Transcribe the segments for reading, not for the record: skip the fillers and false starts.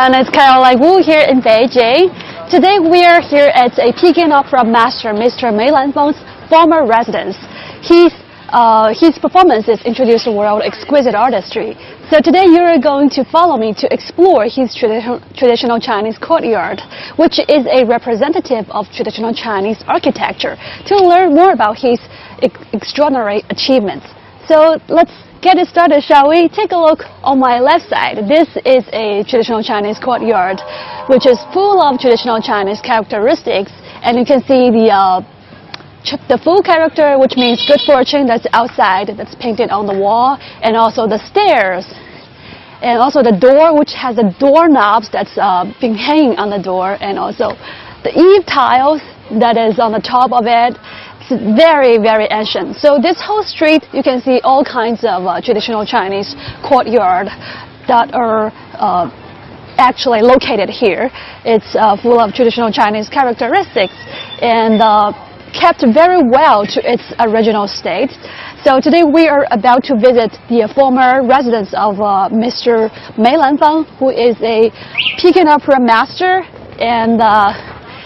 everyone, it's Caroline Wu here in Beijing. Today we are here at a Peking Opera master, Mr. Mei Lanfang's former residence. His performances introduce the world exquisite artistry. So today you are going to follow me to explore his traditional Chinese courtyard, which is a representative of traditional Chinese architecture, to learn more about his extraordinary achievements. So let's get it started, shall we? Take a look on my left side. This is a traditional Chinese courtyard, which is full of traditional Chinese characteristics, and you can see the full character, which means good fortune, that's outside, that's painted on the wall, and also the stairs, and also the door, which has the doorknobs that's been hanging on the door, and also the eave tiles that is on the top of it. It's very, very ancient. So this whole street, you can see all kinds of traditional Chinese courtyard that are actually located here. It's full of traditional Chinese characteristics and kept very well to its original state. So today we are about to visit the former residence of Mr. Mei Lanfang, who is a Peking Opera master, and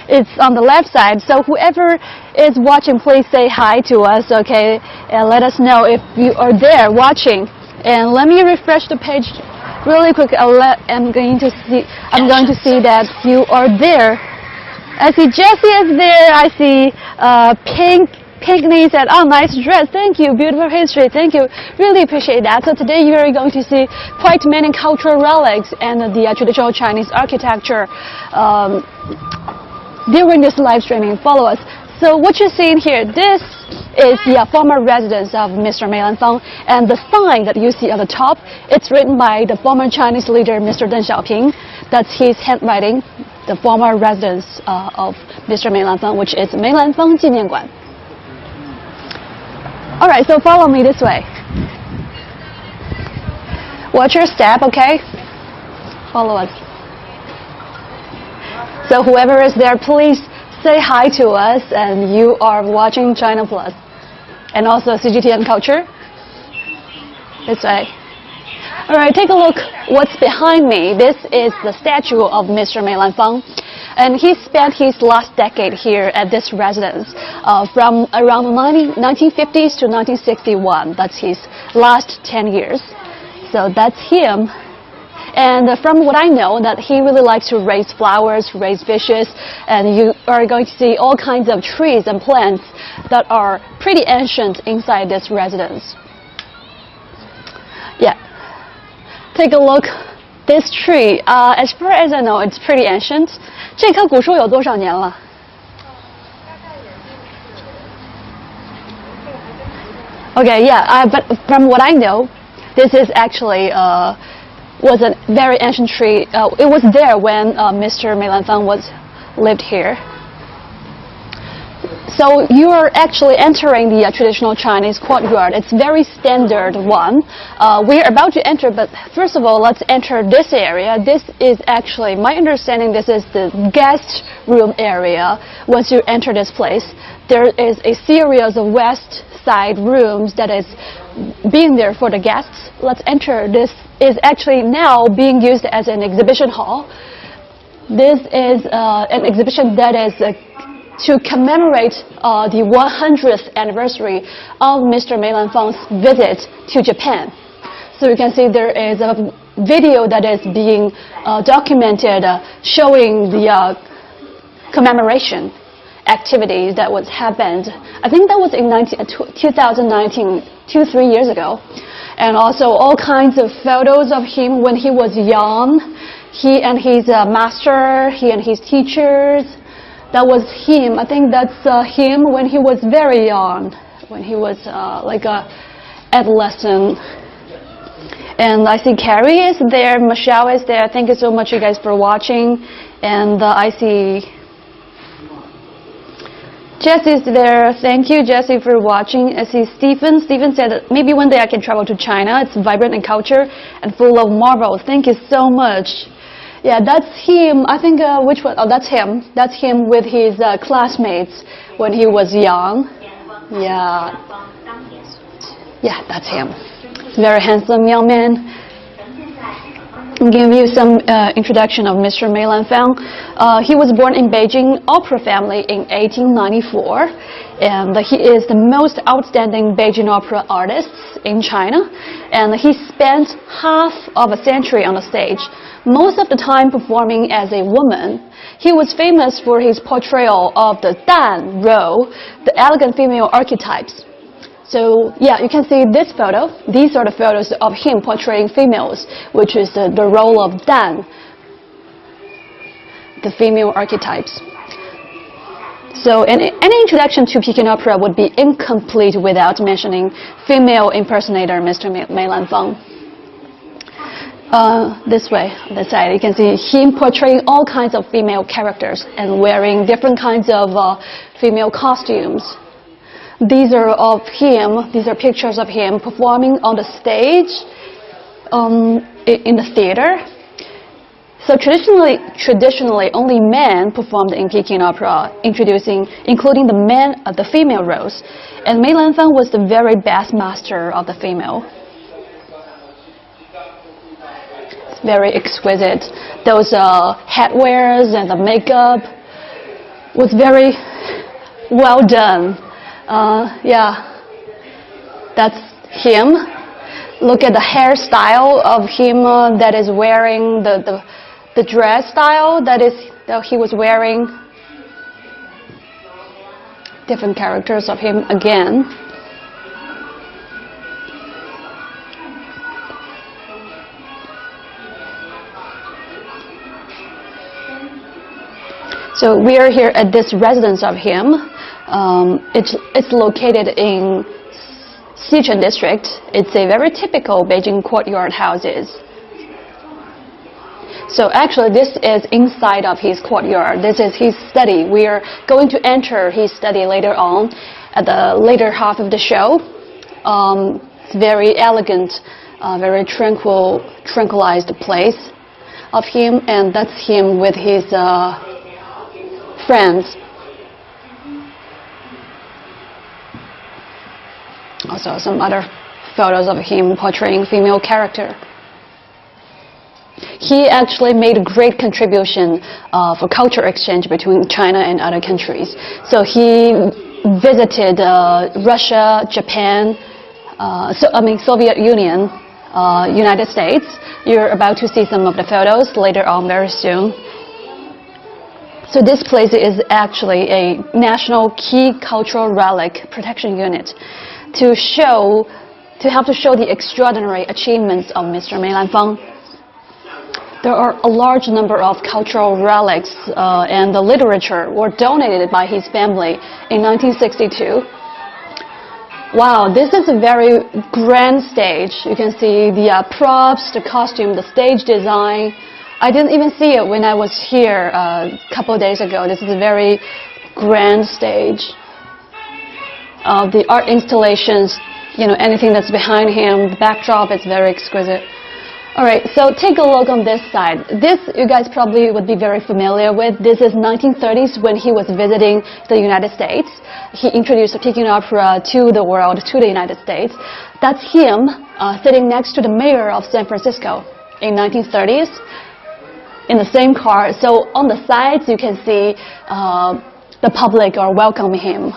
it's on the left side. So whoever is watching, please say hi to us, okay? And let us know if you are there watching. And let me refresh the page really quick. I'm going to see that you are there. I see Jessie is there. I see Pinkney said, "Oh, nice dress. Thank you. Beautiful history. Thank you. Really appreciate that." So today you are going to see quite many cultural relics and the traditional Chinese architecture during this live streaming. Follow us. So what you're seeing here, this is the former residence of Mr. Mei Lanfang, and the sign that you see on the top, it's written by the former Chinese leader, Mr. Deng Xiaoping. That's his handwriting, the former residence of Mr. Mei Lanfang, which is Mei Lanfang 纪念馆. Alright, so follow me this way. Watch your step, okay? Follow us. So whoever is there, please say hi to us, and you are watching China Plus. And also CGTN Culture. This way. Alright, take a look what's behind me. This is the statue of Mr. Mei Lanfang. And he spent his last decade here at this residence from around the 1950s to 1961. That's his last 10 years. So that's him. And from what I know, that he really likes to raise flowers, raise fishes, and you are going to see all kinds of trees and plants that are pretty ancient inside this residence. Yeah. Take a look. This tree, as far as I know, it's pretty ancient. 这棵古树有多少年了? Okay, yeah, but from what I know, this is actually was a very ancient tree. It was there when Mr. Mei Lanfang lived here. So you are actually entering the traditional Chinese courtyard. It's very standard one. We're about to enter, but first of all, let's enter this area. This is actually, my understanding, this is the guest room area. Once you enter this place, there is a series of west side rooms that is being there for the guests. Let's enter. This is actually now being used as an exhibition hall. This is an exhibition that is to commemorate the 100th anniversary of Mr. Mei Lanfang's visit to Japan. So you can see there is a video that is being documented showing the commemoration activity that was happened. I think that was in 2019, 2-3 years ago. And also all kinds of photos of him when he was young. He and his master, he and his teachers. That was him. I think that's him when he was very young, when he was like a adolescent. And I see Carrie is there, Michelle is there. Thank you so much, you guys, for watching. And I see Jesse's there. Thank you, Jesse, for watching. I see Stephen. Stephen said that maybe one day I can travel to China. It's vibrant in culture and full of marvels. Thank you so much. Yeah, that's him. I think, which one? Oh, that's him. That's him with his classmates when he was young. Yeah. Yeah, that's him. Very handsome young man. I'll give you some introduction of Mr. Mei Lanfang. He was born in Beijing Opera family in 1894, and he is the most outstanding Beijing opera artist in China. And he spent half of a century on the stage, most of the time performing as a woman. He was famous for his portrayal of the Dan role, the elegant female archetypes. So yeah, you can see this photo. These are the photos of him portraying females, which is the role of Dan, the female archetypes. So any introduction to Peking Opera would be incomplete without mentioning female impersonator Mr. Mei Lanfang. This way, on the side, you can see him portraying all kinds of female characters and wearing different kinds of female costumes. These are of him. These are pictures of him performing on the stage in the theater. So traditionally, only men performed in Peking Opera, including the female roles. And Mei Lanfang was the very best master of the female. It's very exquisite. Those headwears and the makeup was very well done. Yeah, that's him. Look at the hairstyle of him that is wearing the dress style that he was wearing. Different characters of him again. So we are here at this residence of him. It's located in Xicheng district. It's a very typical Beijing courtyard houses. So actually this is inside of his courtyard. This is his study. We are going to enter his study later on at the later half of the show. It's very elegant, very tranquilized place of him, and that's him with his friends. Also some other photos of him portraying female character. He actually made a great contribution for culture exchange between China and other countries. So he visited Russia, Japan, Soviet Union, United States. You're about to see some of the photos later on very soon. So this place is actually a national key cultural relic protection unit to help to show the extraordinary achievements of Mr. Mei Lanfang. There are a large number of cultural relics and the literature were donated by his family in 1962. Wow, this is a very grand stage. You can see the props, the costume, the stage design. I didn't even see it when I was here a couple of days ago. This is a very grand stage. The art installations, anything that's behind him, the backdrop is very exquisite. Alright, so take a look on this side. This you guys probably would be very familiar with. This is 1930s when he was visiting the United States. He introduced the Peking Opera to the world, to the United States. That's him sitting next to the mayor of San Francisco in 1930s in the same car. So on the sides you can see the public are welcoming him.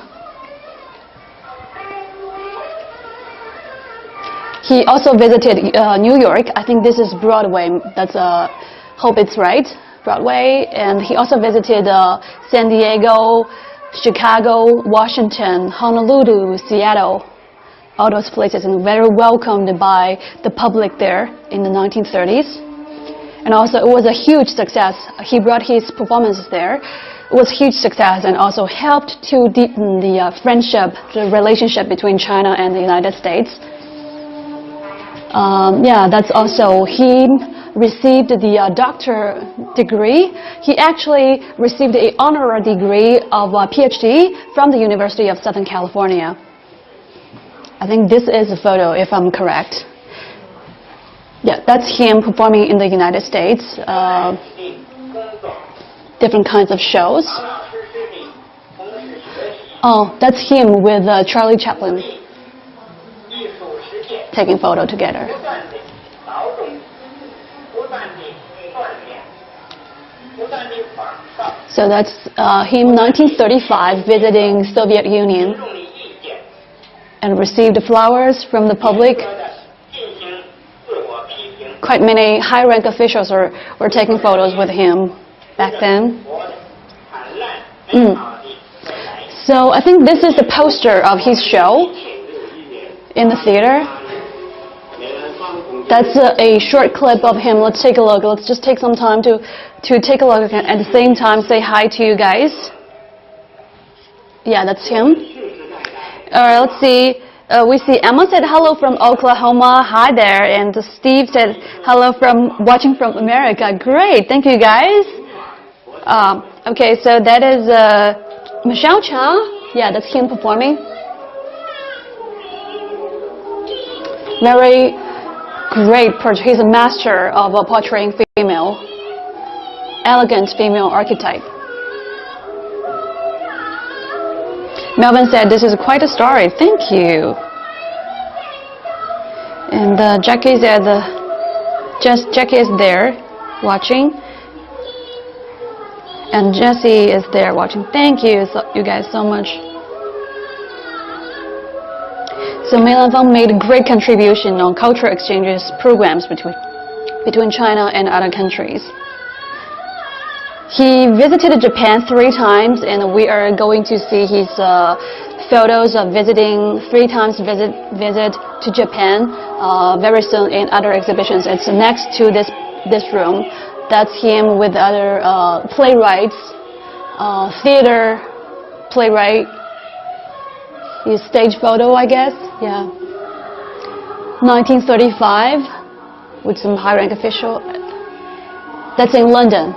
He also visited New York. I think this is Broadway. That's hope it's right, Broadway. And he also visited San Diego, Chicago, Washington, Honolulu, Seattle, all those places, and very welcomed by the public there in the 1930s. And also it was a huge success. He brought his performances there. It was a huge success and also helped to deepen the friendship, the relationship between China and the United States. Yeah, that's also, he received the doctor degree. He actually received an honorary degree of PhD from the University of Southern California. I think this is a photo, if I'm correct. Yeah, that's him performing in the United States. Different kinds of shows. Oh, that's him with Charlie Chaplin, taking photo together. So that's him 1935 visiting Soviet Union and received flowers from the public. Quite many high-rank officials were taking photos with him back then. So I think this is the poster of his show in the theater. That's a short clip of him. Let's take a look. Let's just take some time to take a look and at the same time say hi to you guys. Yeah, that's him. Alright, let's see. We see Emma said hello from Oklahoma. Hi there. And Steve said hello from watching from America. Great. Thank you guys. Okay, so that is Michelle Chow. Yeah, that's him performing. Very great. He's a master of portraying female, elegant female archetype. Melvin said, this is quite a story. Thank you. And Jackie said, Jackie is there watching. And Jessie is there watching. Thank you, you guys, so much. So Mei Lanfang made a great contribution on cultural exchanges programs between China and other countries. He visited Japan 3 times, and we are going to see his photos of visiting 3 times visit to Japan very soon in other exhibitions. It's next to this room. That's him with other playwrights, theater playwright. His stage photo, I guess. Yeah. 1935 with some high-rank official. That's in London.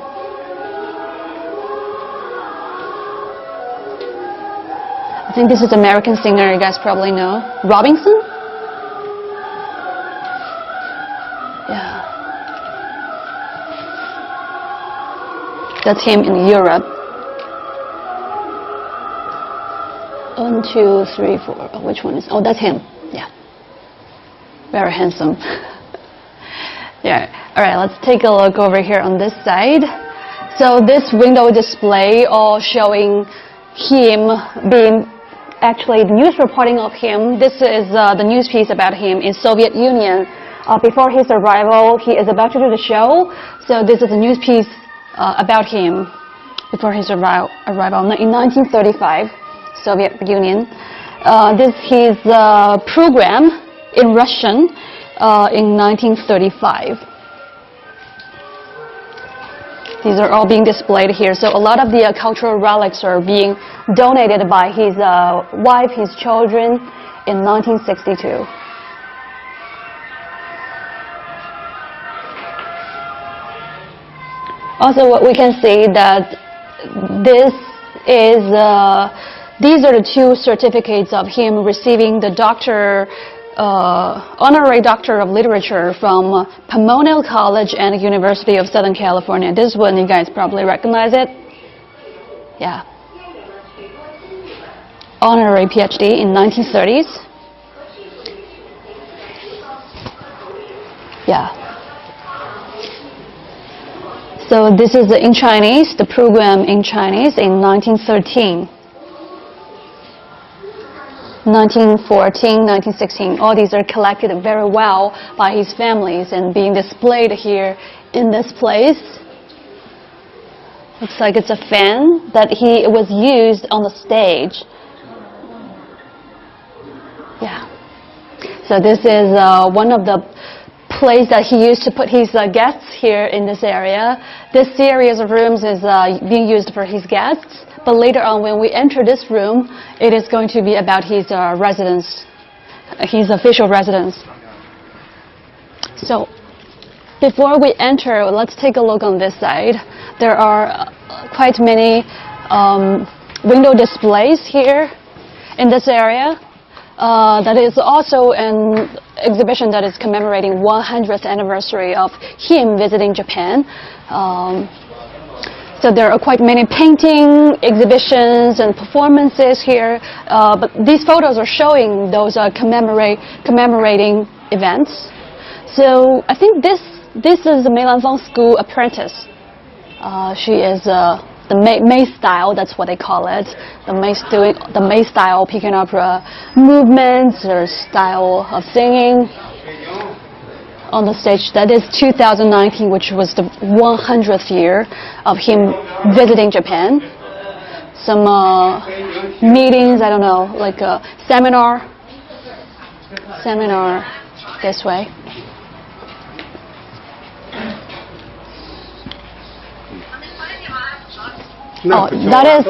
I think this is an American singer you guys probably know. Robinson? Yeah. That's him in Europe. 1, 2, 3, 4. Which one is? Oh, that's him. Yeah. Very handsome. Yeah. All right, let's take a look over here on this side. So this window display all showing him being actually the news reporting of him. This is the news piece about him in Soviet Union. Before his arrival, he is about to do the show. So this is a news piece about him before his arrival in 1935, Soviet Union. This is his program in Russian in 1935. These are all being displayed here. So a lot of the cultural relics are being donated by his wife, his children in 1962. Also, what we can see that these are the 2 certificates of him receiving the honorary Doctor of Literature from Pomona College and University of Southern California. This one, you guys probably recognize it. Yeah. Honorary PhD in 1930s. Yeah. So this is in Chinese, the program in Chinese in 1913. 1914, 1916, all these are collected very well by his families and being displayed here in this place. Looks like it's a fan that it was used on the stage. Yeah. So this is one of the place that he used to put his guests here in this area. This series of rooms is being used for his guests. But later on, when we enter this room, it is going to be about his residence, his official residence. So, before we enter, let's take a look on this side. There are quite many window displays here in this area. That is also an exhibition that is commemorating 100th anniversary of him visiting Japan. So there are quite many painting exhibitions and performances here, but these photos are showing those commemorating events. So I think this is the Mei Lanfang School apprentice. She is the Mei style. That's what they call it. The Mei style Peking Opera movements or style of singing on the stage. That is 2019, which was the 100th year of him visiting Japan. Some meetings, I don't know, like a seminar this way. Oh, that is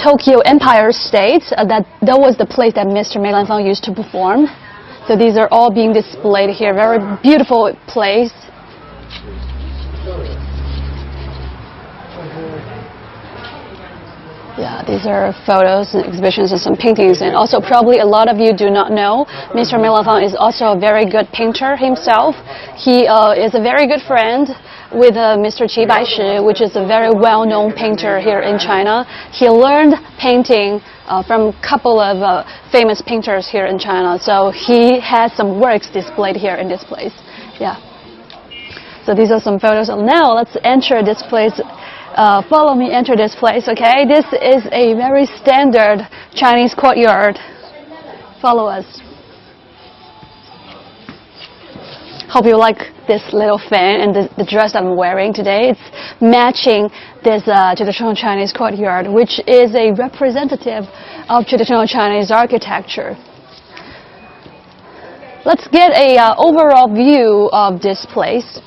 Tokyo Empire State. That was the place that Mr. Mei Lanfang used to perform. So these are all being displayed here. Very beautiful place. Yeah, these are photos and exhibitions and some paintings. And also probably a lot of you do not know, Mr. Mei Lanfang is also a very good painter himself. He is a very good friend with Mr. Qi Baishi, which is a very well-known painter here in China. He learned painting from a couple of famous painters here in China. So he has some works displayed here in this place. Yeah. So these are some photos. And now let's enter this place. Follow me, enter this place, okay? This is a very standard Chinese courtyard. Follow us. Hope you like this little fan and the dress I'm wearing today. It's matching this traditional Chinese courtyard, which is a representative of traditional Chinese architecture. Let's get a overall view of this place.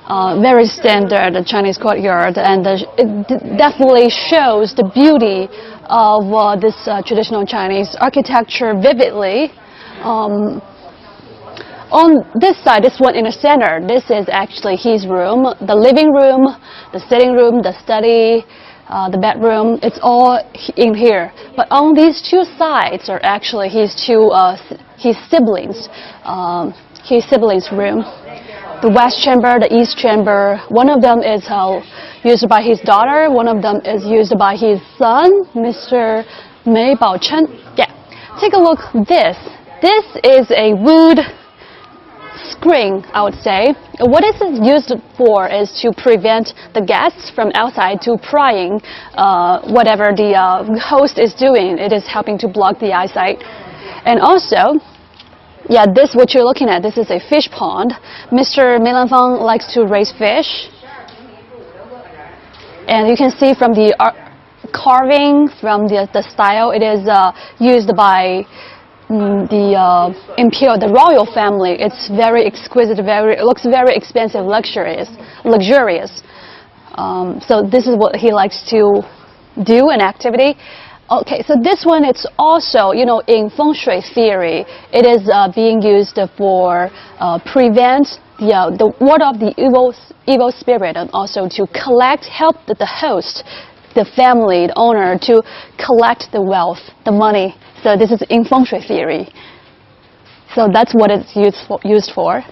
Very standard Chinese courtyard, and it definitely shows the beauty of this traditional Chinese architecture vividly. On this side, this one in the center, this is actually his room, the living room, the sitting room, the study, the bedroom. It's all in here. But on these two sides are actually his siblings' room. The west chamber, the east chamber. One of them is used by his daughter. One of them is used by his son, Mr. Mei Baochen. Yeah. Take a look at this. This is a wood screen, I would say. What is it used for is to prevent the guests from outside to prying whatever the host is doing. It is helping to block the eyesight. And also, yeah, this what you're looking at, this is a fish pond. Mr. Mei Lanfang likes to raise fish. And you can see from the carving, from the style, it is used by the royal family. It's very exquisite, it looks very expensive, luxurious. So this is what he likes to do, an activity. Okay, so this one, it's also, in feng shui theory, it is being used for prevent the ward of the evil spirit, and also to help the host, the family, the owner, to collect the wealth, the money. So this is in feng shui theory. So that's what it's used for.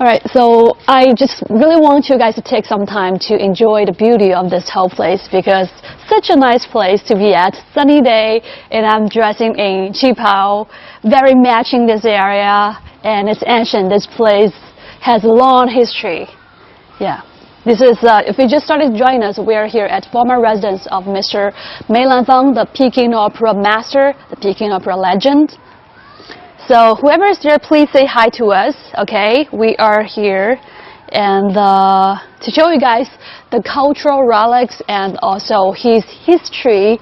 Alright, so I just really want you guys to take some time to enjoy the beauty of this whole place, because such a nice place to be at. Sunny day, and I'm dressing in qipao, very matching this area, and it's ancient. This place has a long history. Yeah. This is, if you just started joining us, we are here at former residence of Mr. Mei Lanfang, the Peking Opera master, the Peking Opera legend. So whoever is here, please say hi to us, okay? We are here and to show you guys the cultural relics and also his history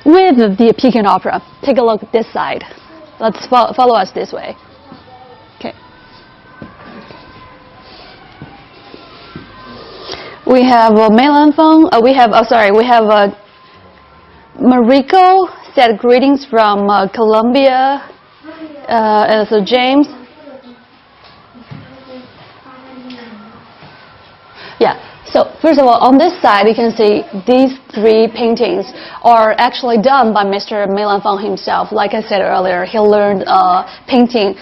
with the Peking Opera. Take a look at this side. Let's follow us this way. Okay. We have Mei Lanfang. We have Mariko said greetings from Colombia. So James. Yeah. So first of all, on this side, you can see these three paintings are actually done by Mr. Mei Lanfang himself. Like I said earlier, he learned painting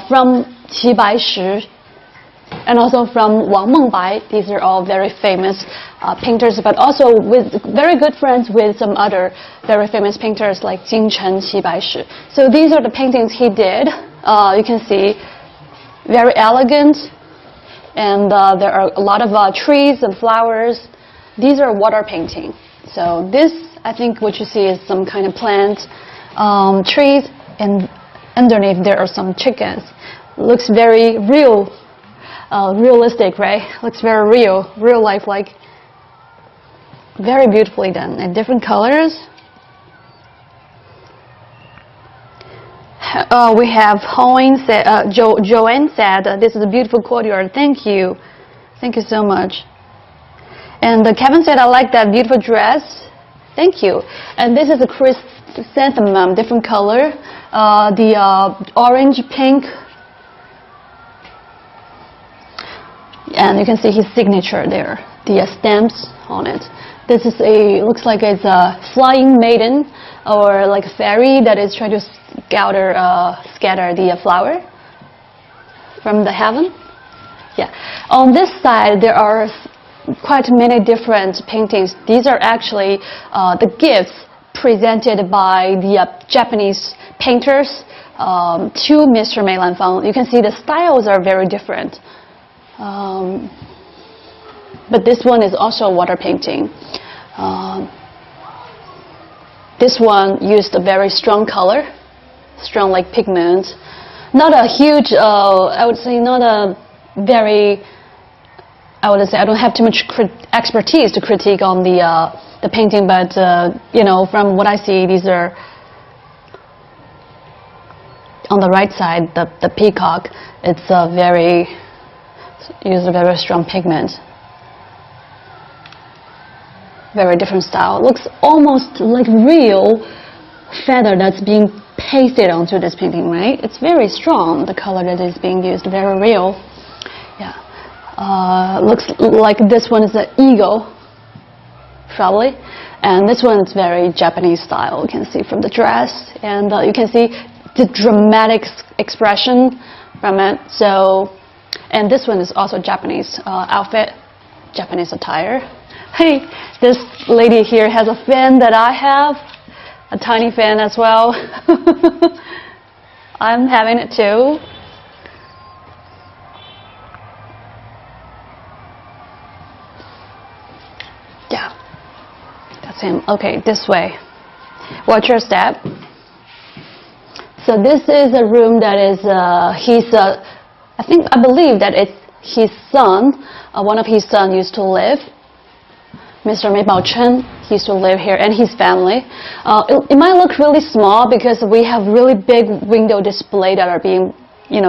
from Qi Baishi and also from Wang Mengbai. These are all very famous painters, but also with very good friends with some other very famous painters like Jing Chen, Qi Baishi. So these are the paintings he did. You can see very elegant, and there are a lot of trees and flowers. These are water painting. So this, I think, what you see is some kind of plant, trees, and underneath there are some chickens. Looks very real, realistic, right? Looks very real life-like. Very beautifully done, and different colors. We have Joanne said, this is a beautiful courtyard. Thank you so much. And Kevin said, I like that beautiful dress. Thank you. And this is a chrysanthemum, different color. The orange, pink. And you can see his signature there, the stamps on it. This is looks like it's a flying maiden or like a fairy that is trying to scatter the flower from the heaven. Yeah. On this side, there are quite many different paintings. These are actually the gifts presented by the Japanese painters to Mr. Mei Lanfang. You can see the styles are very different. But this one is also water painting. This one used a very strong color, strong like pigment. Not a huge, I would say not a very, I would say I don't have too much expertise to critique on the painting, but you know, from what I see, these are on the right side, the peacock. It's used a very strong pigment. Very different style. Looks almost like real feather that's being pasted onto this painting, right? It's very strong, the color that is being used, very real. Yeah. Looks like this one is an eagle, probably. And this one is very Japanese style, you can see from the dress. And you can see the dramatic expression from it. So, and this one is also Japanese outfit, Japanese attire. Hey, this lady here has a fan that I have, a tiny fan as well. I'm having it too. Yeah, that's him. Okay, this way. Watch your step. So this is a room that is I believe that it's his son. One of his sons used to live. Mr. Mei Baochen, he used to live here, and his family. It might look really small because we have really big window display that are being,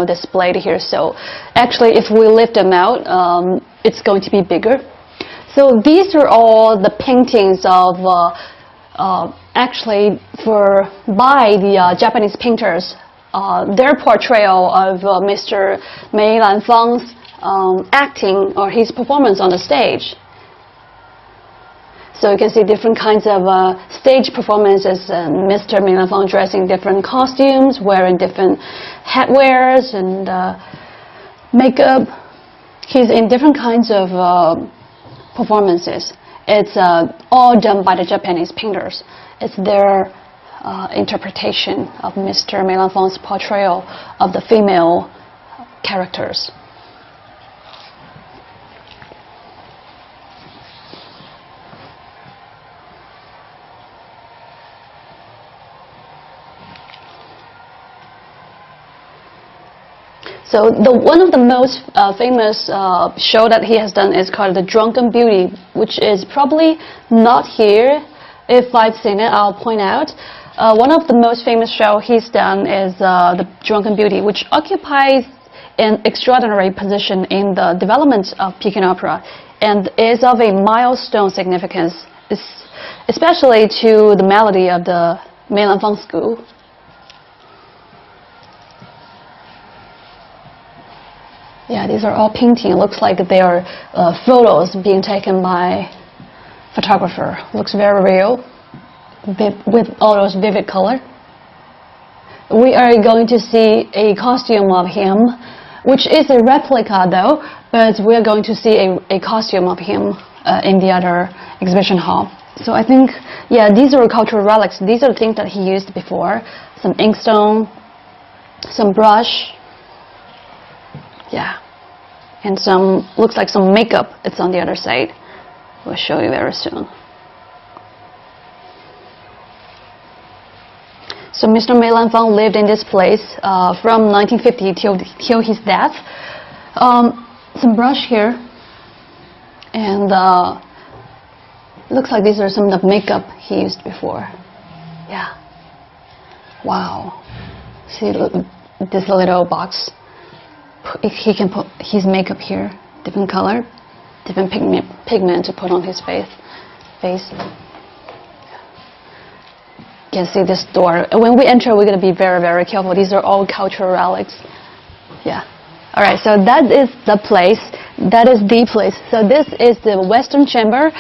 displayed here. So actually, if we lift them out, it's going to be bigger. So these are all the paintings of actually by the Japanese painters. Their portrayal of Mr. Mei Lanfang's acting or his performance on the stage. So you can see different kinds of stage performances, Mr. Mei Lanfang dressing different costumes, wearing different headwears and makeup. He's in different kinds of performances. It's all done by the Japanese painters. It's their interpretation of Mr. Mei Lanfang's portrayal of the female characters. So one of the most famous show that he has done is called The Drunken Beauty, which is probably not here. If I've seen it, I'll point out. One of the most famous show he's done is The Drunken Beauty, which occupies an extraordinary position in the development of Peking Opera and is of a milestone significance, especially to the melody of the Mei Lanfang school. Yeah, these are all painting. It looks like they are photos being taken by photographer. Looks very real, with all those vivid color. We are going to see a costume of him, which is a replica though, but we are going to see a costume of him in the other exhibition hall. So I think, yeah, these are cultural relics. These are the things that he used before. Some inkstone, some brush. Yeah, and some looks like some makeup. It's on the other side. We'll show you very soon. So Mr. Mei Lanfang lived in this place from 1950 till his death. Some brush here, and looks like these are some of the makeup he used before. Yeah. Wow. See this little box. He can put his makeup here, different color, different pigment to put on his face. You can see this door. When we enter, we're going to be very, very careful. These are all cultural relics. Yeah. All right. So that is the place. That is the place. So this is the Western Chamber,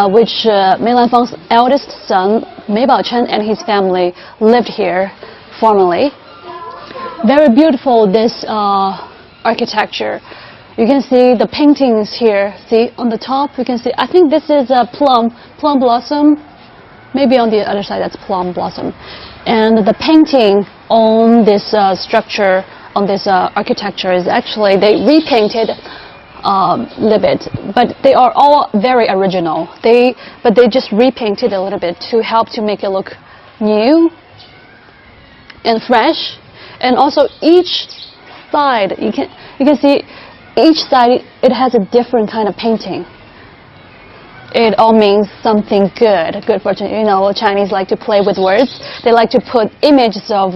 which Mei Lanfang's eldest son, Mei Chen, and his family lived here formerly. Very beautiful, this architecture. You can see the paintings here. See on the top, you can see. I think this is a plum blossom. Maybe on the other side, that's plum blossom. And the painting on this structure, on this architecture, is actually they repainted a little bit, but they are all very original. But they just repainted a little bit to help to make it look new and fresh. And also each side, you can see each side it has a different kind of painting. It all means something good fortune. You know, Chinese like to play with words. They like to put images of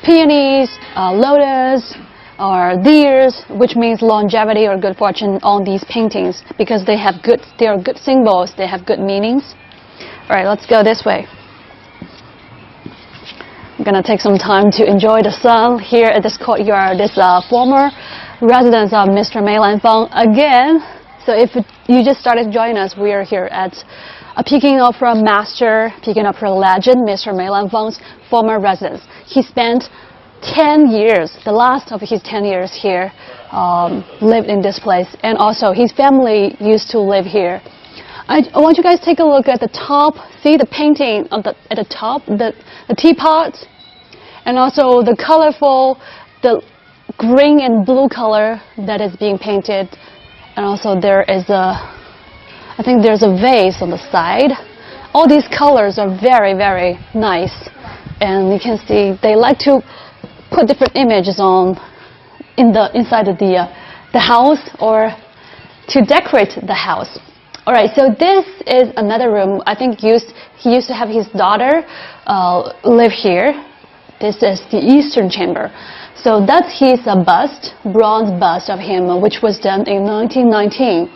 peonies, lotus, or deers, which means longevity or good fortune on these paintings because they are good symbols. They have good meanings. All right, let's go this way. I'm gonna take some time to enjoy the sun here at this courtyard, this former residence of Mr. Mei Lanfang again. So if you just started joining us, we are here at a Peking Opera master, Peking Opera legend, Mr. Mei Lanfang's former residence. He spent 10 years, the last of his 10 years here, lived in this place, and also his family used to live here. I want you guys to take a look at the top. See the painting at the top, the teapot, and also the colorful, the green and blue color that is being painted. And also there is I think there's a vase on the side. All these colors are very, very nice. And you can see they like to put different images inside of the house or to decorate the house. All right, so this is another room. I think he used to have his daughter live here. This is the Eastern Chamber. So that's his bust, bronze bust of him, which was done in 1919.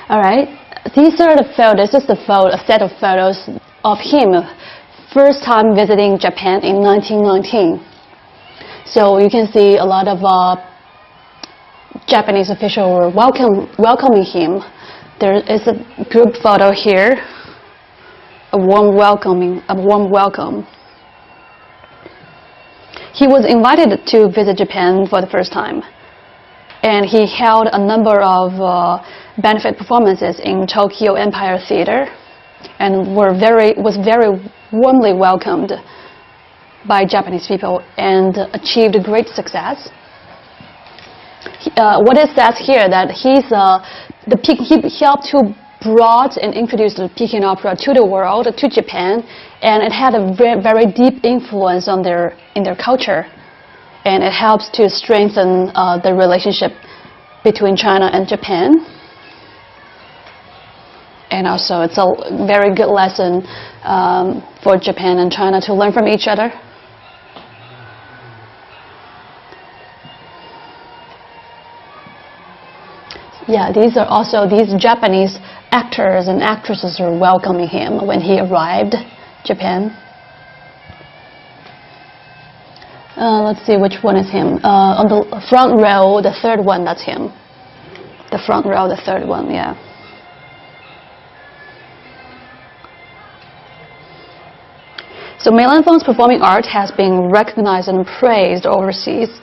All right, these are the photos. This is a set of photos of him first time visiting Japan in 1919. So you can see a lot of Japanese officials were welcoming him. There is a group photo here. A warm welcome. He was invited to visit Japan for the first time, and he held a number of benefit performances in Tokyo Empire Theater, and was very warmly welcomed by Japanese people and achieved great success. What it says here that he helped to brought and introduced the Peking Opera to the world, to Japan, and it had a very deep influence in their culture, and it helps to strengthen the relationship between China and Japan. And also, it's a very good lesson for Japan and China to learn from each other. Yeah, these Japanese actors and actresses were welcoming him when he arrived Japan. Let's see which one is him. On the front row, the third one, that's him. The front row, the third one, yeah. So Mei Lanfang's performing art has been recognized and praised overseas.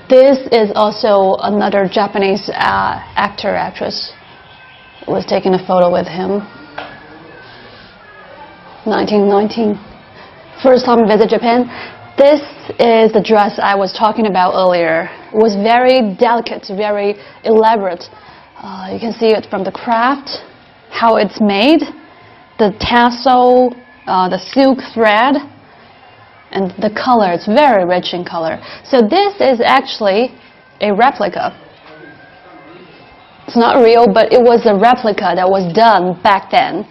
This is also another Japanese actress who was taking a photo with him. 1919. first time visit Japan. This is the dress I was talking about earlier. It was very delicate, very elaborate. You can see it from the craft, how it's made, the tassel, the silk thread, and the color. It's very rich in color. So this is actually a replica. It's not real, but it was a replica that was done back then.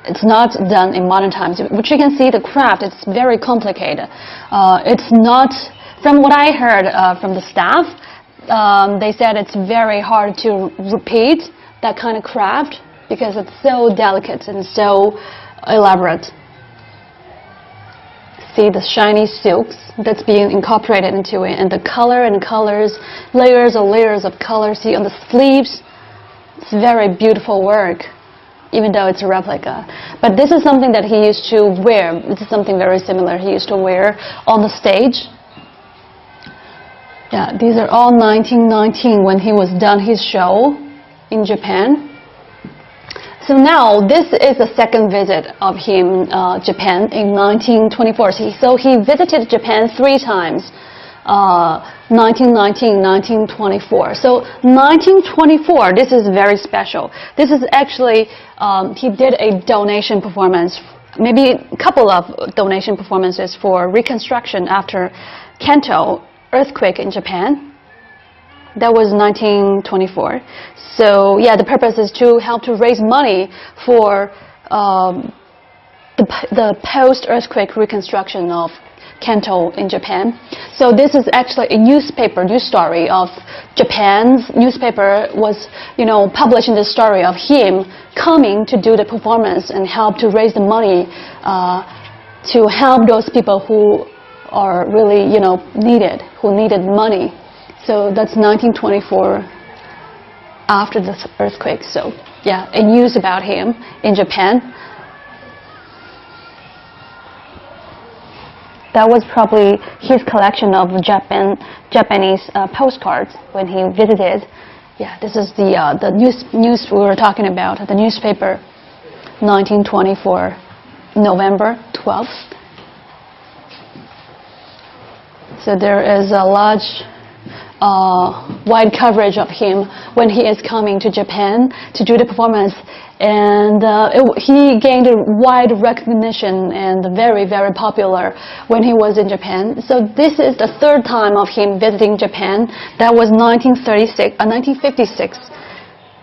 It's not done in modern times. Which you can see the craft, it's very complicated. It's not, from what I heard from the staff, they said it's very hard to repeat that kind of craft because it's so delicate and so elaborate. See the shiny silks that's being incorporated into it, and the color and colors, layers and layers of color. See on the sleeves, it's very beautiful work, even though it's a replica. But this is something that he used to wear. This is something very similar he used to wear on the stage. Yeah, these are all 1919 when he was done his show in Japan. So now this is the second visit of him Japan in 1924. So he visited Japan 3 times, 1919, 1924. So 1924, this is very special. This is actually, he did a donation performance, maybe a couple of donation performances for reconstruction after Kanto earthquake in Japan. That was 1924. So yeah, the purpose is to help to raise money for the post-earthquake reconstruction of Kanto in Japan. So this is actually a news story of Japan's newspaper was, publishing the story of him coming to do the performance and help to raise the money to help those people who are really, who needed money. So that's 1924 after the earthquake. So yeah, a news about him in Japan. That was probably his collection of Japanese postcards when he visited. Yeah, this is the news we were talking about, the newspaper, 1924, November 12th. So there is a large wide coverage of him when he is coming to Japan to do the performance, and he gained a wide recognition and very, very popular when he was in Japan. So this is the 3rd time of him visiting Japan. That was 1956.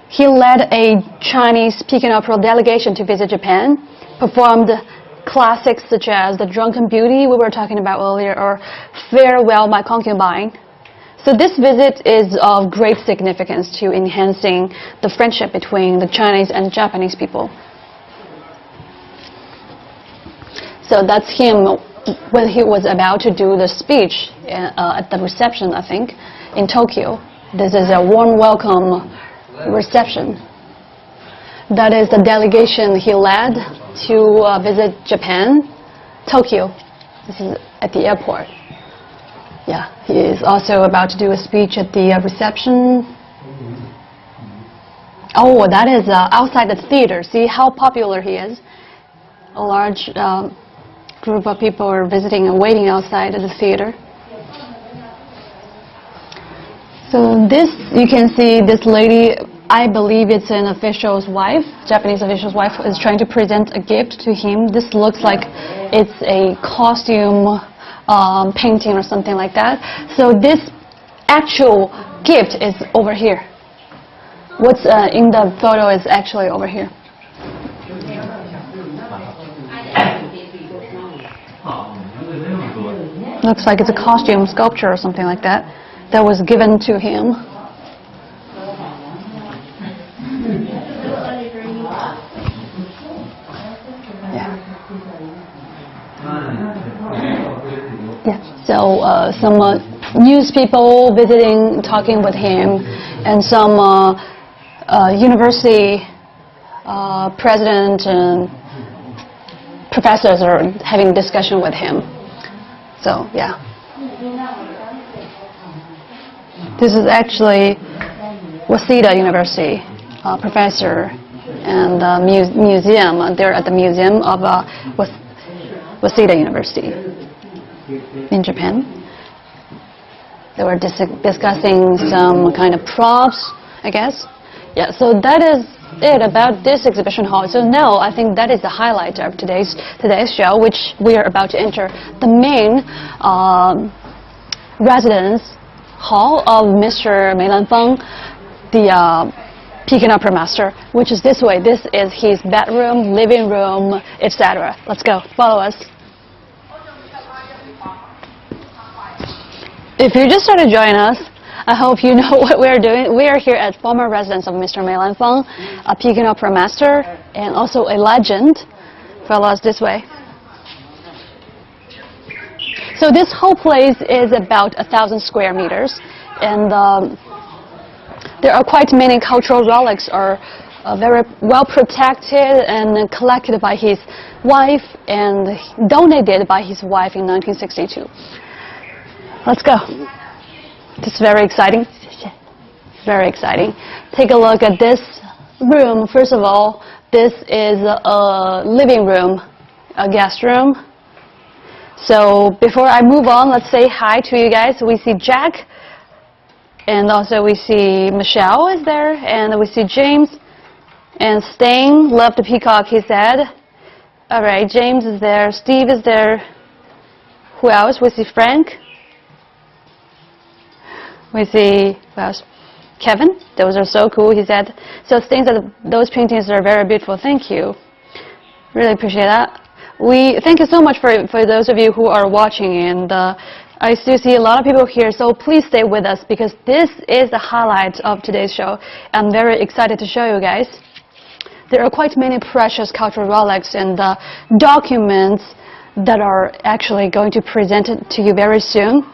He led a Chinese Peking Opera delegation to visit Japan, performed classics such as The Drunken Beauty we were talking about earlier, or Farewell My Concubine. So this visit is of great significance to enhancing the friendship between the Chinese and Japanese people. So that's him when he was about to do the speech at the reception, I think, in Tokyo. This is a warm welcome reception. That is the delegation he led to visit Japan, Tokyo. This is at the airport. Yeah, he is also about to do a speech at the reception. Oh, that is outside the theater. See how popular he is. A large group of people are visiting and waiting outside of the theater. So this, you can see this lady, I believe it's an official's wife, Japanese official's wife, is trying to present a gift to him. This looks like it's a costume painting or something like that. So this actual gift is over here. What's in the photo is actually over here. Looks like it's a costume sculpture or something like that that was given to him. Yeah, so some news people visiting, talking with him, and some university president and professors are having a discussion with him. So, yeah. This is actually Waseda University professor and museum. They're at the museum of Waseda University in Japan. They were discussing some kind of props, I guess. Yeah, so that is it about this exhibition hall. So now I think that is the highlight of today's show, which we are about to enter the main residence hall of Mr. Mei Lanfang, the Peking Opera master, which is this way. This is his bedroom, living room, etc. Let's go. Follow us. If you just started joining us, I hope you know what we're doing. We are here at former residence of Mr. Mei Lanfang, a Peking Opera master and also a legend. Follow us this way. So this whole place is about 1,000 square meters, and there are quite many cultural relics are very well protected and collected by his wife and donated by his wife in 1962. Let's go. It's very exciting. Very exciting. Take a look at this room. First of all, this is a living room, a guest room. So before I move on, let's say hi to you guys. We see Jack, and also we see Michelle is there, and we see James, and Stain loved the peacock, he said. All right, James is there, Steve is there. Who else? We see Frank. We see, who else? Kevin. Those are so cool, he said. So Stain said those paintings are very beautiful. Thank you. Really appreciate that. Thank you so much for those of you who are watching, and I still see a lot of people here, so please stay with us because this is the highlight of today's show. I'm very excited to show you guys. There are quite many precious cultural relics and documents that are actually going to present it to you very soon.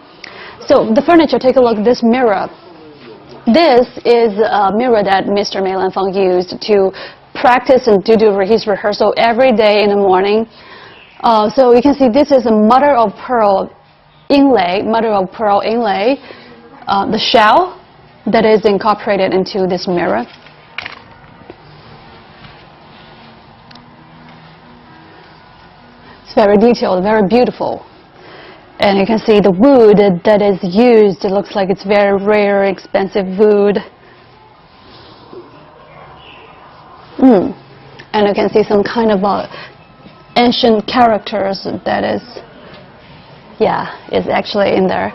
So the furniture, take a look at this mirror. This is a mirror that Mr. Mei Lanfang used to practice and to do his rehearsal every day in the morning. So you can see this is a mother of pearl inlay, the shell that is incorporated into this mirror. It's very detailed, very beautiful. And you can see the wood that is used. It looks like it's very rare, expensive wood. And you can see some kind of ancient characters that is actually in there.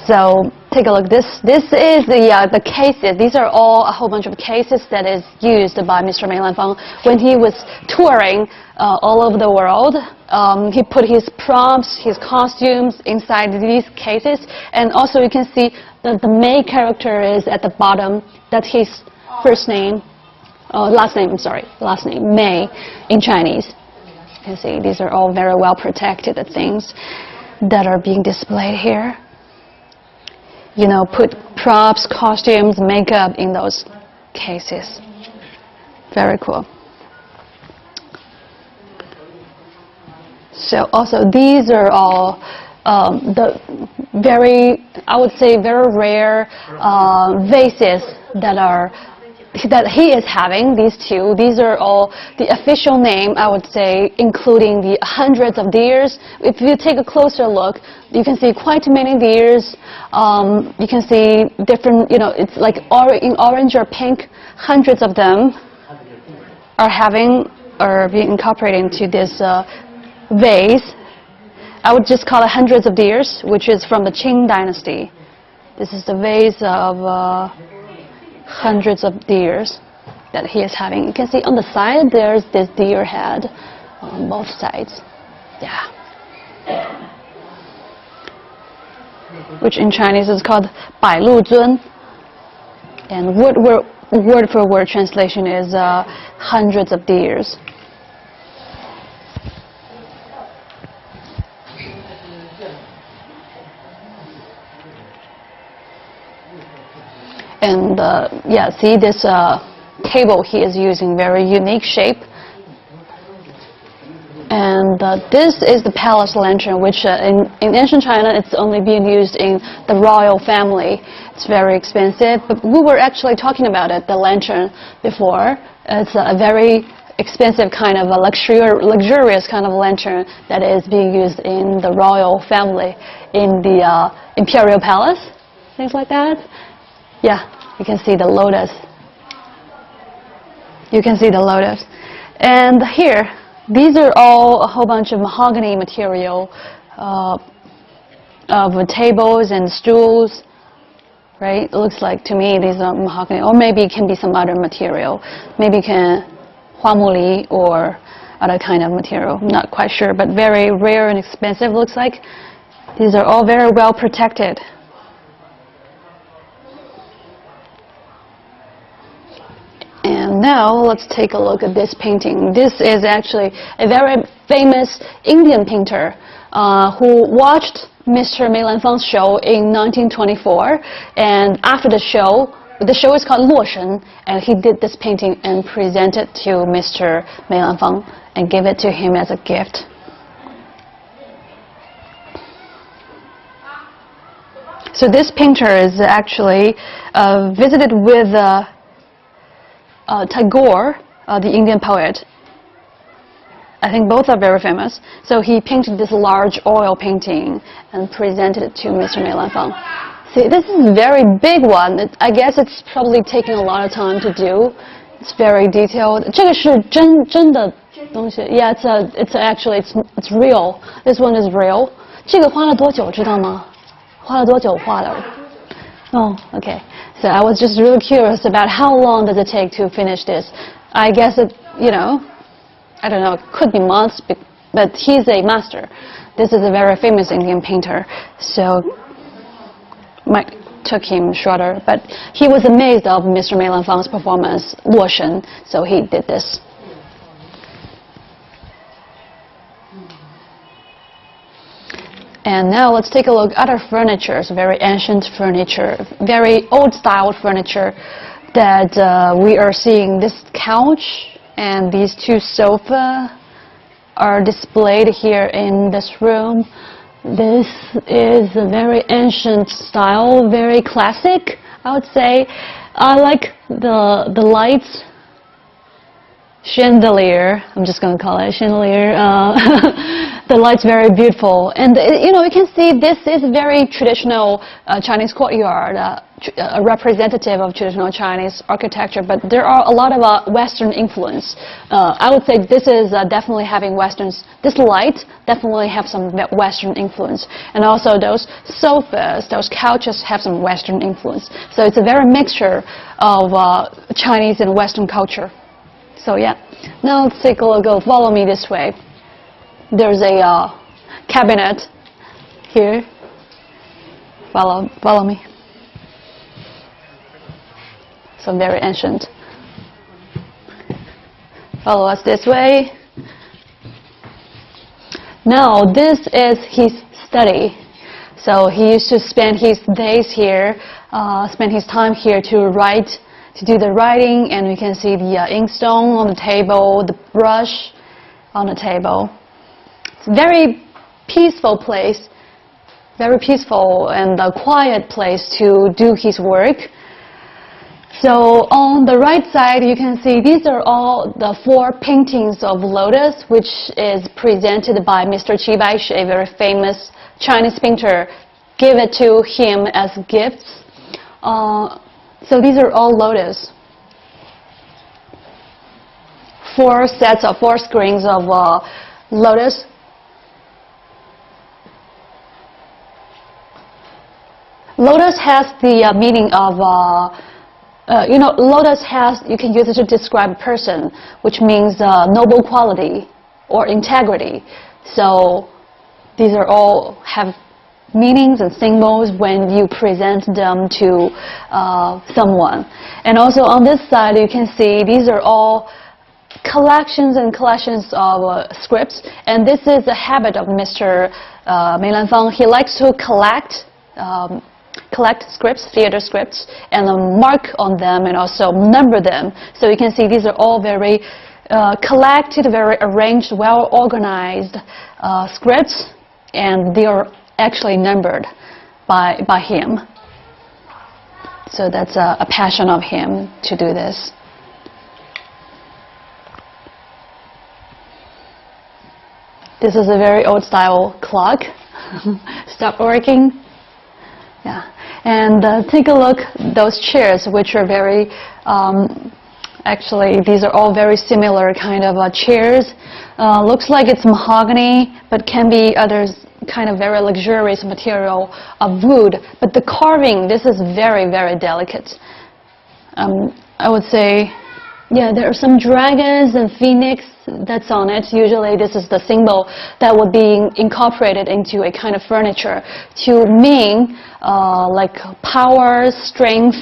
So take a look. This is the cases. These are all a whole bunch of cases that is used by Mr. Mei Lanfang when he was touring all over the world. He put his props, his costumes inside these cases, and also you can see that the Mei character is at the bottom. That's his first name, last name Mei in Chinese. You can see these are all very well protected things that are being displayed here. You know, put props, costumes, makeup in those cases. Very cool. So also these are all the very, I would say, very rare vases that he is having, these two. These are all the official name, I would say, including the hundreds of deers. If you take a closer look, you can see quite many deers. You can see different, you know, it's like in orange or pink, hundreds of them are being incorporated into this vase. I would just call it hundreds of deers, which is from the Qing dynasty. This is the vase of hundreds of deers that he is having. You can see on the side there's this deer head on both sides. Yeah. Which in Chinese is called Bai Lu Zun. And word for word translation is hundreds of deers. And see this table he is using, very unique shape. And this is the palace lantern, which in ancient China it's only being used in the royal family. It's very expensive, but we were actually talking about it, the lantern, before. It's a very expensive kind of a luxurious kind of lantern that is being used in the royal family in the imperial palace, things like that. Yeah, you can see the lotus. You can see the lotus. And here, these are all a whole bunch of mahogany material of tables and stools, right? It looks like to me these are mahogany, or maybe it can be some other material. Maybe it can huamuli or other kind of material. I'm not quite sure, but very rare and expensive looks like. These are all very well protected. And now let's take a look at this painting. This is actually a very famous Indian painter who watched Mr. Mei Lanfang's show in 1924. And after the show is called Luo Shen, and he did this painting and presented to Mr. Mei Lanfang and gave it to him as a gift. So this painter is actually visited with Tagore, the Indian poet. I think both are very famous. So he painted this large oil painting and presented it to Mr. Mei Lanfang. See, this is a very big one. I guess it's probably taking a lot of time to do. It's very detailed. 这个是真的东西. Yeah, it's actually real. This one is real. 这个花了多久知道吗？花了多久画的？ Oh, okay. So I was just really curious about how long does it take to finish this. I guess it, I don't know, it could be months, but he's a master. This is a very famous Indian painter, so might took him shorter. But he was amazed of Mr. Mei Lanfang's performance, Luo Shen, so he did this. And now let's take a look at other furniture, very ancient furniture, very old-style furniture that we are seeing. This couch and these two sofas are displayed here in this room. This is a very ancient style, very classic, I would say. I like the lights. Chandelier, I'm just going to call it chandelier. The light's very beautiful, and you can see this is very traditional Chinese courtyard, a representative of traditional Chinese architecture. But there are a lot of Western influence. I would say this is definitely having Westerns. This light definitely have some Western influence, and also those sofas, those couches have some Western influence. So it's a very mixture of Chinese and Western culture. So yeah, now let's take a look. Follow me this way. There's a cabinet here. Follow me. So very ancient. Follow us this way. Now this is his study. So he used to spend his days here, spend his time here to write, to do the writing, and we can see the inkstone on the table, the brush on the table. It's a very peaceful place, very peaceful and a quiet place to do his work. So on the right side, you can see these are all the 4 paintings of lotus, which is presented by Mr. Qi Baishi, a very famous Chinese painter. Give it to him as gifts. So these are all lotus. 4 sets of 4 screens of lotus. Lotus has the meaning of, lotus has, you can use it to describe a person, which means noble quality or integrity. So these are all have meanings and symbols when you present them to someone. And also on this side, you can see these are all collections and collections of scripts. And this is a habit of Mr. Mei Lanfang. He likes to collect scripts, theater scripts, and mark on them and also number them. So you can see these are all very collected, very arranged, well organized scripts, and they are actually numbered by him. So that's a passion of him to do this. This is a very old style clock. Stop working. Yeah, and take a look those chairs, which are very actually these are all very similar kind of chairs. Looks like it's mahogany, but can be others kind of very luxurious material of wood. But the carving, this is very, very delicate. I would say, yeah, there are some dragons and phoenix that's on it. Usually this is the symbol that would be incorporated into a kind of furniture to mean like power, strength,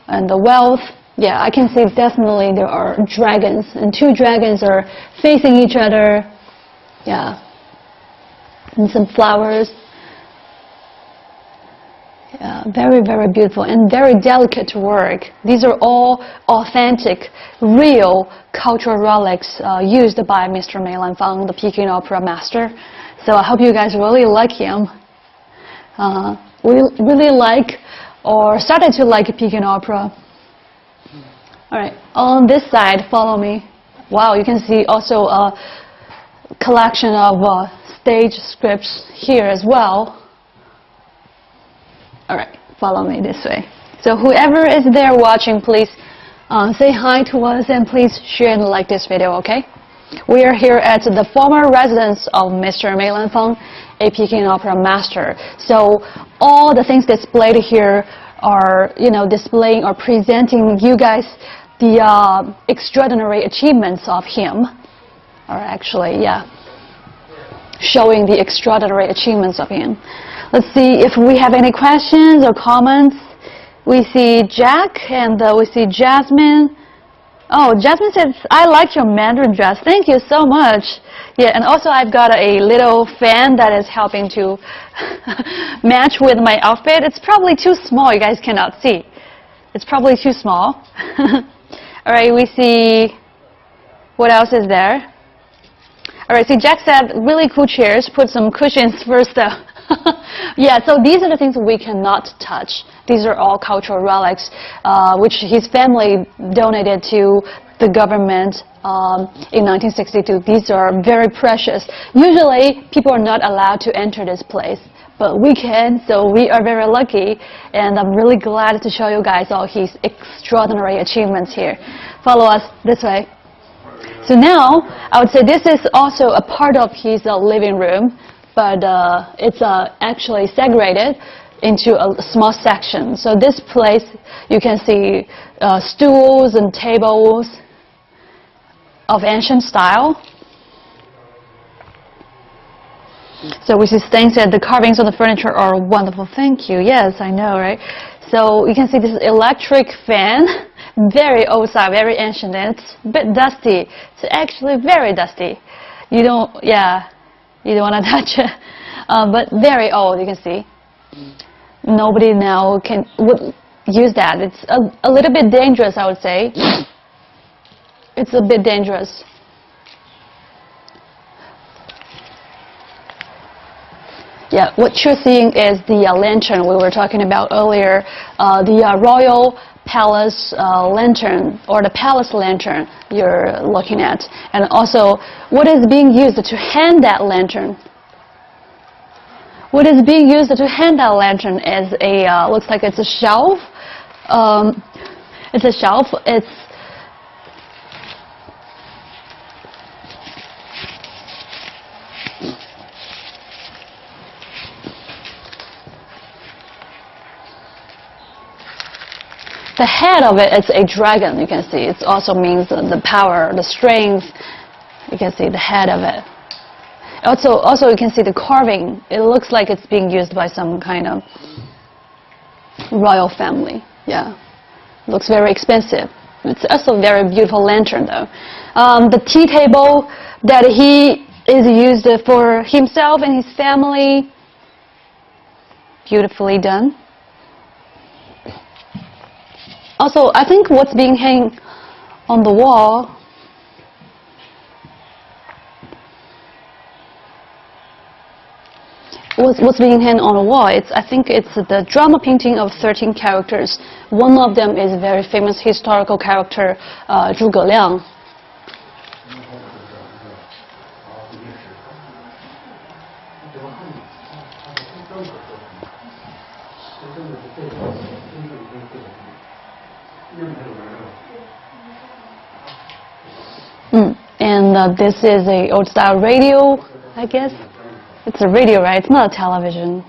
and the wealth. Yeah, I can see definitely there are dragons, and two dragons are facing each other. Yeah, and some flowers. Yeah, very, very beautiful and very delicate work. These are all authentic, real cultural relics used by Mr. Mei Lanfang, the Peking Opera master. So I hope you guys really like him. We really like or started to like Peking Opera. All right, on this side, follow me. Wow, you can see also a collection of stage scripts here as well. All right, follow me this way. So whoever is there watching, please say hi to us and please share and like this video, okay? We are here at the former residence of Mr. Mei Lanfang, a Peking Opera master. So all the things displayed here are, displaying or presenting you guys the extraordinary achievements of him, or actually, yeah, showing the extraordinary achievements of him. Let's see if we have any questions or comments. We see Jack and we see Jasmine. Oh, Jasmine says, I like your Mandarin dress. Thank you so much. Yeah, and also I've got a little fan that is helping to match with my outfit. It's probably too small. You guys cannot see. It's probably too small. All right, we see, what else is there? All right, see, Jack said, really cool chairs. Put some cushions first, though. Yeah, so these are the things we cannot touch. These are all cultural relics, which his family donated to the government in 1962. These are very precious. Usually, people are not allowed to enter this place, but we can, so we are very lucky, and I'm really glad to show you guys all his extraordinary achievements here. Follow us this way. So now, I would say this is also a part of his living room, but it's actually segregated into a small section. So this place, you can see stools and tables of ancient style. So we see things that the carvings on the furniture are wonderful. Thank you. Yes, I know, right? So you can see this electric fan, very old style, very ancient, and it's a bit dusty. It's actually very dusty. You don't want to touch it, but very old. You can see. Nobody now would use that. It's a little bit dangerous, I would say. It's a bit dangerous. Yeah, what you're seeing is the lantern we were talking about earlier, the royal palace lantern, or the palace lantern you're looking at. And also, what is being used to hang that lantern? What is being used to hang that lantern is a, looks like it's a shelf. It's a shelf. It's the head of it is a dragon, you can see. It also means the power, the strength. You can see the head of it. Also you can see the carving. It looks like it's being used by some kind of royal family. Yeah, looks very expensive. It's also a very beautiful lantern, though. The tea table that he is used for himself and his family. Beautifully done. Also, I think what's being hung on the wall what's being hung on the wall, I think it's the drama painting of 13 characters. One of them is a very famous historical character, Zhuge Liang. this is a old-style radio, I guess. It's a radio, right? It's not a television.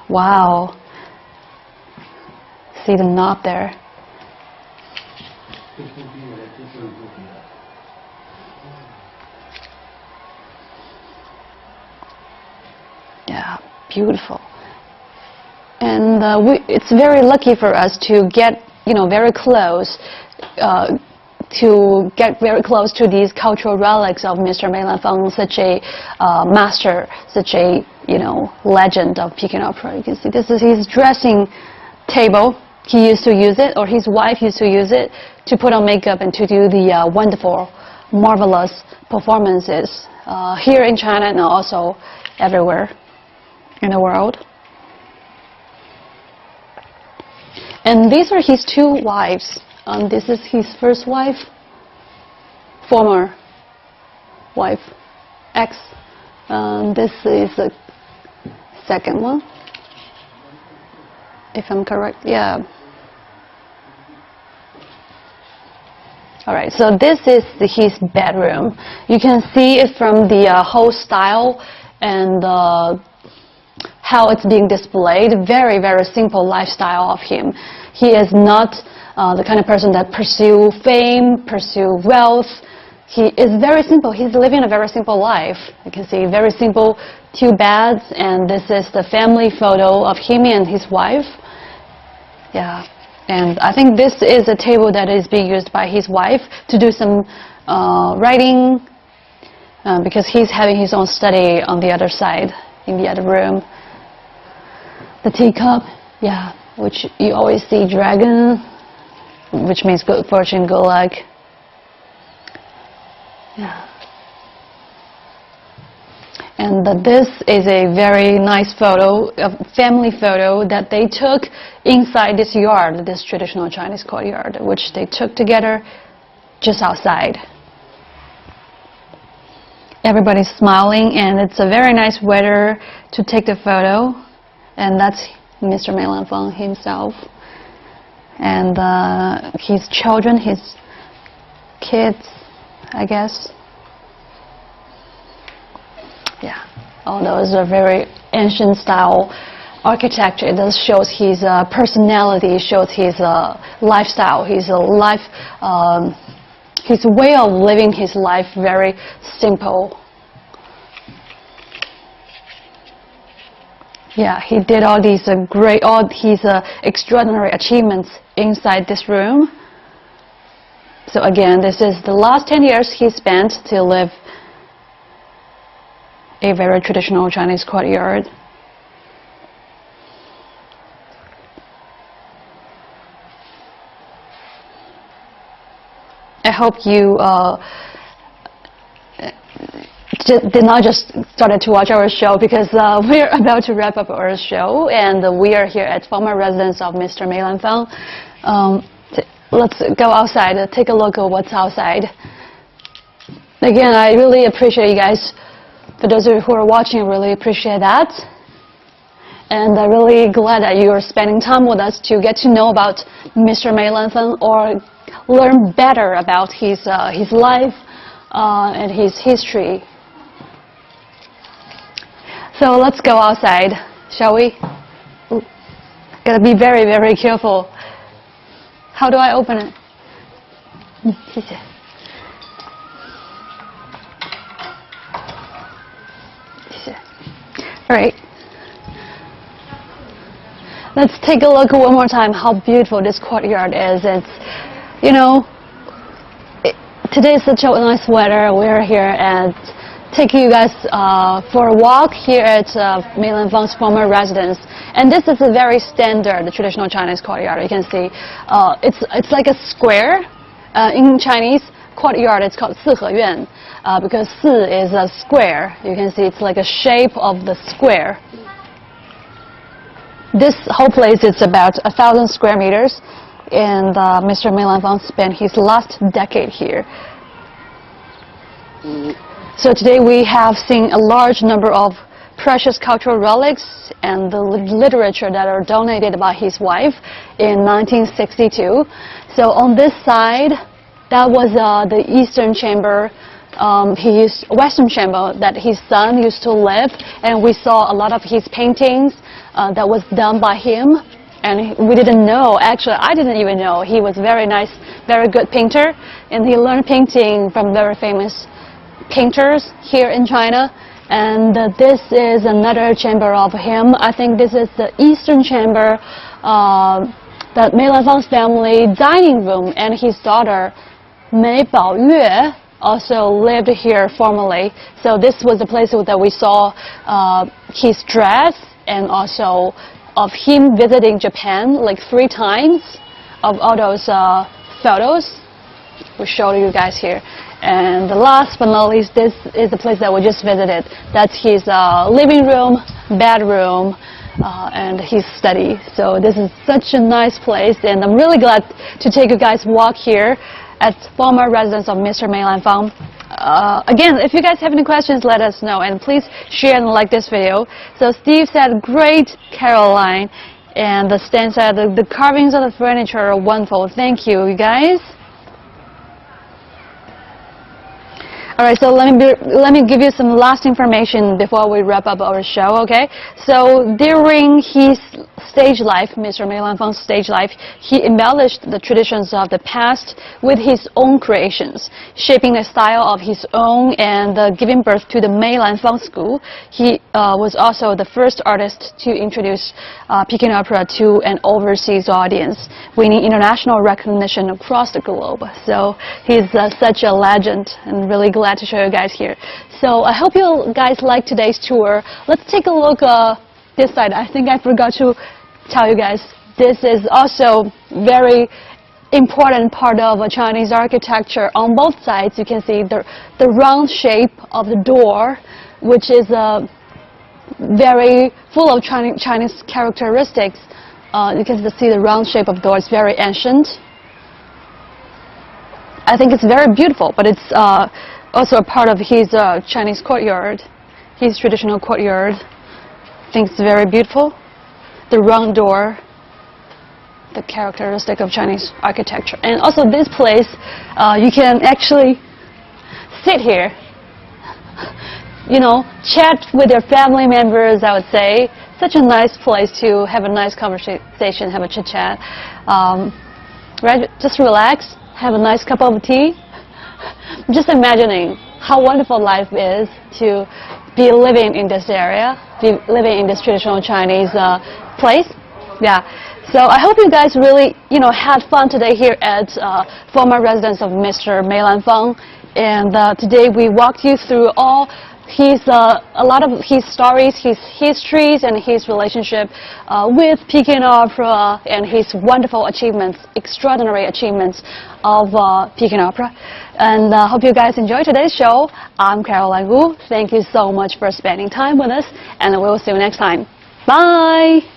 Wow. See the knob there. Yeah, beautiful. And it's very lucky for us to get, very close, to these cultural relics of Mr. Mei Lanfang, such a master, such a, legend of Peking Opera. You can see this is his dressing table. He used to use it, or his wife used to use it, to put on makeup and to do the wonderful, marvelous performances here in China and also everywhere in the world. And these are his two wives. This is his first wife, former wife, ex. This is the second one, if I'm correct. Yeah. All right, so this is his bedroom. You can see it from the whole style and how it's being displayed. Very, very simple lifestyle of him. He is not the kind of person that pursue fame, pursue wealth. He is very simple. He's living a very simple life. You can see very simple 2 beds, and this is the family photo of him and his wife. Yeah, and I think this is a table that is being used by his wife to do some writing because he's having his own study on the other side, in the other room. The teacup, yeah, which you always see dragon, which means good fortune, good luck. Yeah. And this is a very nice photo, a family photo that they took inside this yard, this traditional Chinese courtyard, which they took together just outside. Everybody's smiling, and it's a very nice weather to take the photo. And that's Mr. Mei Lanfang himself. And his children, his kids, I guess. Yeah, all those are very ancient style architecture. It does shows his personality, shows his lifestyle, his his way of living his life, very simple. Yeah, he did all these all his extraordinary achievements inside this room. So again, this is the last 10 years he spent to live a very traditional Chinese courtyard. I hope you did not just started to watch our show, because we're about to wrap up our show, and we are here at former residence of Mr. Mei Lanfang. Let's go outside, take a look at what's outside. Again, I really appreciate you guys. For those of you who are watching, I really appreciate that. And I'm really glad that you are spending time with us to get to know about Mr. Mei Lanfang, or learn better about his life and his history. So let's go outside, shall we? Ooh, gotta be very, very careful. How do I open it? 谢谢. All right. Let's take a look one more time how beautiful this courtyard is. It's, today is such a nice weather. We're here and taking you guys for a walk here at Mei Lanfang's former residence. And this is a very standard traditional Chinese courtyard. You can see it's like a square. In Chinese courtyard, it's called 四合院 because 四 is a square. You can see it's like a shape of the square. This whole place is about 1,000 square meters, and Mr. Mei Lanfang spent his last decade here. So today we have seen a large number of precious cultural relics and the literature that are donated by his wife in 1962. So on this side, that was the eastern chamber he used Western chamber that his son used to live, and we saw a lot of his paintings that was done by him. And we didn't know, actually I didn't even know, he was very nice, very good painter, and he learned painting from very famous painters here in China. And this is another chamber of him. I think this is the Eastern chamber, that Mei Lanfang's family dining room, and his daughter Mei Baoyue also lived here formerly. So this was the place that we saw his dress, and also of him visiting Japan like 3 times, of all those photos we showed you guys here. And the last but not least, this is the place that we just visited. That's his living room, bedroom, and his study. So this is such a nice place, and I'm really glad to take you guys walk here at former residence of Mr. Mei Lanfang. Again, if you guys have any questions, let us know, and please share and like this video. So Steve said, great, Caroline, and the Stan said, the carvings of the furniture are wonderful. Thank you, you guys. Alright, so let me give you some last information before we wrap up our show, okay? So during his stage life, Mr. Mei Lanfang's stage life, he embellished the traditions of the past with his own creations, shaping a style of his own and giving birth to the Mei Lanfang School. He was also the first artist to introduce Peking Opera to an overseas audience, winning international recognition across the globe. So he's such a legend, and really glad to show you guys here. So I hope you guys like today's tour. Let's take a look this side. I think I forgot to tell you guys, this is also very important part of Chinese architecture. On both sides you can see the round shape of the door, which is very full of Chinese characteristics. You can see the round shape of the door is very ancient. I think it's very beautiful, but it's also a part of his Chinese courtyard, his traditional courtyard. I think it's very beautiful. The round door, the characteristic of Chinese architecture. And also this place, you can actually sit here, you know, chat with your family members, I would say. Such a nice place to have a nice conversation, have a chit chat. Right? Just relax, have a nice cup of tea. Just imagining how wonderful life is to be living in this area, be living in this traditional Chinese place. Yeah. So I hope you guys really, you know, had fun today here at former residence of Mr. Mei Lanfang. And today we walked you through all his, a lot of his stories, his histories, and his relationship with Peking Opera, and his wonderful achievements, extraordinary achievements of Peking Opera. And hope you guys enjoyed today's show. I'm Caroline Wu. Thank you so much for spending time with us, and we'll see you next time. Bye!